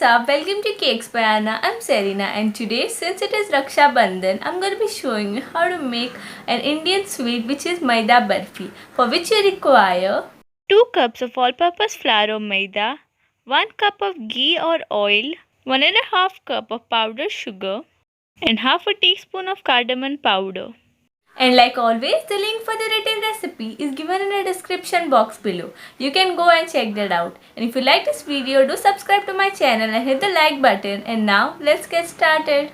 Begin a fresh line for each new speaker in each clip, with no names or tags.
up? Welcome to Cakes by Anna. I'm Serena, and today, since it is Raksha Bandhan, I'm going to be showing you how to make an Indian sweet which is Maida Barfi, for which you require 2 cups of all-purpose flour or maida, 1 cup of ghee or oil, 1.5 cup of powdered sugar, and half a teaspoon of cardamom powder. And like always, the link for the written recipe is given in the description box below. You can go and check that out. And if you like this video, do subscribe to my channel and hit the like button. And now, let's get started.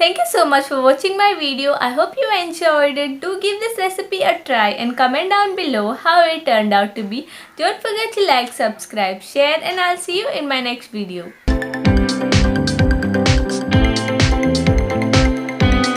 Thank you so much for watching my video. I hope you enjoyed it. Do give this recipe a try and comment down below how it turned out to be. Don't forget to like, subscribe, share, and I'll see you in my next video.